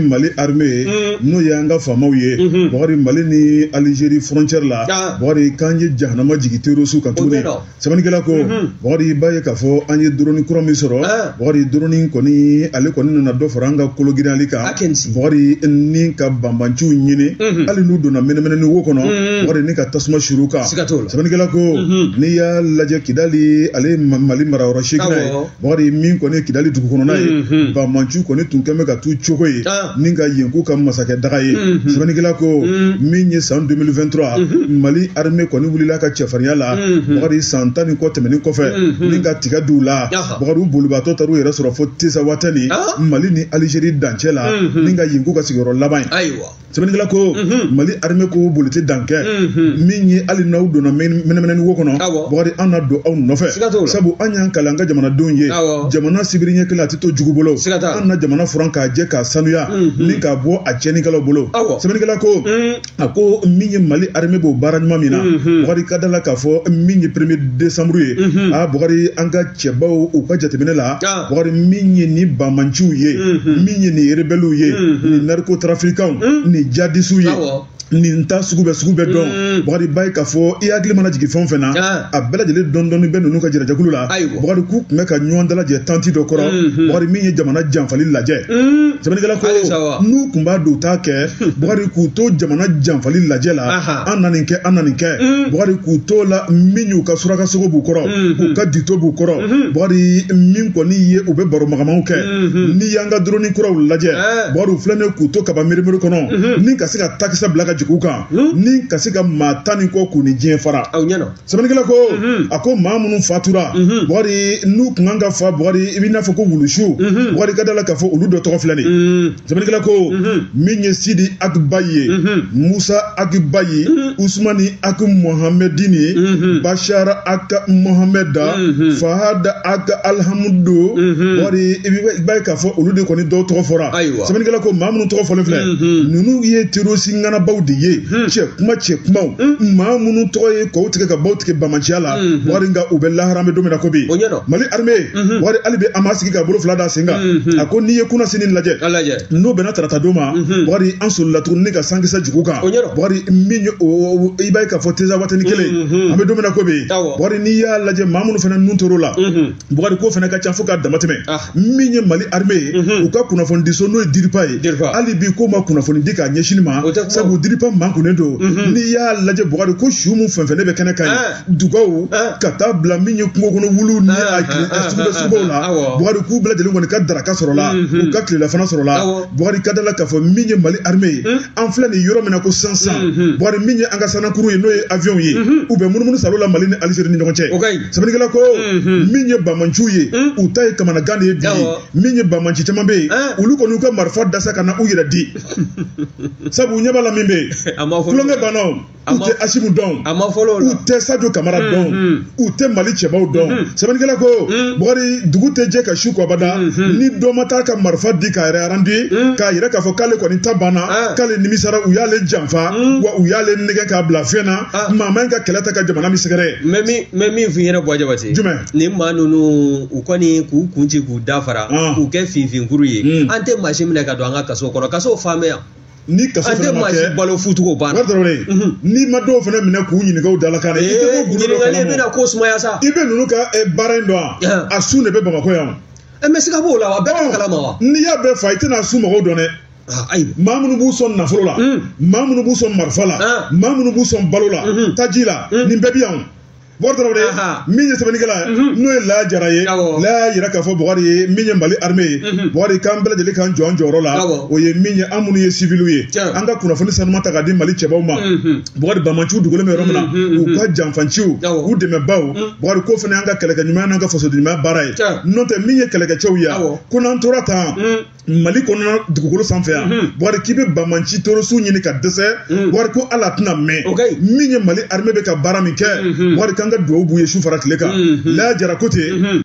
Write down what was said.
Mali armée no yanga famaw ye bari Mali ni Algérie frontière la bari kanje jahanama jigitero su katune sabani kala ko bari baye kafo anye drone kura mi soro bari drone koni ale koni na do faranga kologinali ka bari ni ka bambanchu nyine ali nu dona menemene ni wokono bari ni ka tasma shuruka sabani kala ko ni ya laje kidali ale Mali mara rashikna bari min koni kidali dukono na bambanchu koni tunkeme ka tu chokoye ninga yengu ka masake dagaye sabani kala ko min ye san 2023 Mali armée koni wulila ka chefariya la bari santani ko temeni ko fe ninga tiga dula bari bulubato taru yera soro fo tisa watani Mali ni Algérie dancela ninga yengu ka sigoro laban sabani kala ko Mali armée ko bulite danke min ye ali naw dona menemene ni wokono bari anna do aw nofe sabu anyan kalanga jamana donye jamana sibirinya kala tito jugubolo anna jamana franka je ka sanuya ninga bo a cheni kala bolo sabani kala ko ako min ye Mali armée bo baranyuma mina bari kadala ka fo min ye 1er décembre ye bari anga chebaw u ka jatemene la bari min ye ni bamanchu ye min ye ni rebelu ye ni narcotrafiquant ni jadisu ye ni nta sugube don bari bay ka fo i agli mana jigi fon fena a bela jele don be nunu ka jira jakulu la bari ku me ka nyon dala je tanti do koro bari min ye jamana janfali laje jamana gala ko nu kumba do ta ke bari ku to jamana janfali laje la ananinke bari ku to la minyu ka suraka sogo bu koro ku ka dito bu koro bari min ko ni ye u be baro magamaw ke ni yanga drone koro laje bari flene ku to ka ba mirimiru kono ni ka sika takisa blaga kuka ni kasika matani ko kuni jien fara sabani kala ko ako mamunu fatura bari nu kanga fa bari ibina fa ko wulushu bari kadala ka fo ulu do to flani sabani kala ko minye Sidi Akbaye Musa Akbaye Usmani ak Mohamedini Bashar ak Mohameda Fahad ak Alhamdu bari ibay ka fo ulu de koni do to fora sabani kala ko mamunu to fo le fle nunu ye tiro singana bawdi ye check kuma mamunu toye ko tige ka bawtike bamanchiala waringa ubella harame domina ko bi Mali armée wari alibe amasiki ka bolo flada singa ako niye kuna sinin laje no bena tarata doma wari ansul la tourner ka sangisa jukuka wari minyo ibay ka foteza watani kele ame domina ko bi wari niya laje mamunu fena nuntoro la wari ko fena ka chafuka damateme minye Mali armée uka kuna fondiso no diripaye alibi ko ma kuna fondika nyeshinima sabu diripa mankunendo ni ya laje bugari ko shumu fenfene be kene kay dugaw kata bla minye kungo kono wulu ni akile subola bugari ku bla de ngoni ka daraka sorola u ka kile la fana sorola bugari kadala ka fo minye Mali armée en flani yoro mena ko 500 bugari minye anga sana kuru ye no avion ye u be munumunu salola Mali ni Algérie ni ngonche sabani kala ko minye bamanchu ye u tay kamana gande ye minye bamanchi tamambe ulu ko nuka marfa dasa kana u yira di sabu nyabala mimbe kulonge bano ute Ashimu don ute Sadio Kamara don ute Mali Chebaw don sabani kala ko bugari dugute je ka shuko abada ni do mata ka marfa di ka arandi ka yira ka fo kale ko ni tabana kale ni misara uyale jamfa wa uyale nege ka bla fena mama ka kelata ka jamana misere memi finyere boje bati ni manunu ukoni ku kunji ku dafara ku ke finfin kuruye ante machine ka do anga kaso kono kaso fame ya ni kaso fana ma ke balo futu ko bana ni ma do fana mina ku nyini ga dala kana ite ko gulo do kana bena ko suma ya sa ibe nunu ka barendo asu ne be bamako ya me sika bo la wa be kala ma wa ni ya be fight na asu mo do ne mamunu bu son nafolo la mamunu bu son marfala mamunu bu son balola tajila ni bebiyan bordore minye sebenigala no la jaraye la yira ka fo bogari minye Mali armée bogari kambela de kan jonjoro la o ye minye amunu ye civilu ye anga kuna foni sanuma ta gadi Mali cheba ma bogari bamanchu dugole me romna u ka janfanchu u de me bawo bogari ko foni anga keleka nyuma anga foso de ma baray no te minye keleka chawya kuna ntorata Mali kona dugukolo sanfɛ yan bɔri kibe bamanci torosu ɲini ka dɛsɛ bɔri ko ala tɛna mɛn min ye Mali armée bɛ ka baara min kɛ bɔri kan ka duwawu b'u ye su fara tile kan la jara ko ten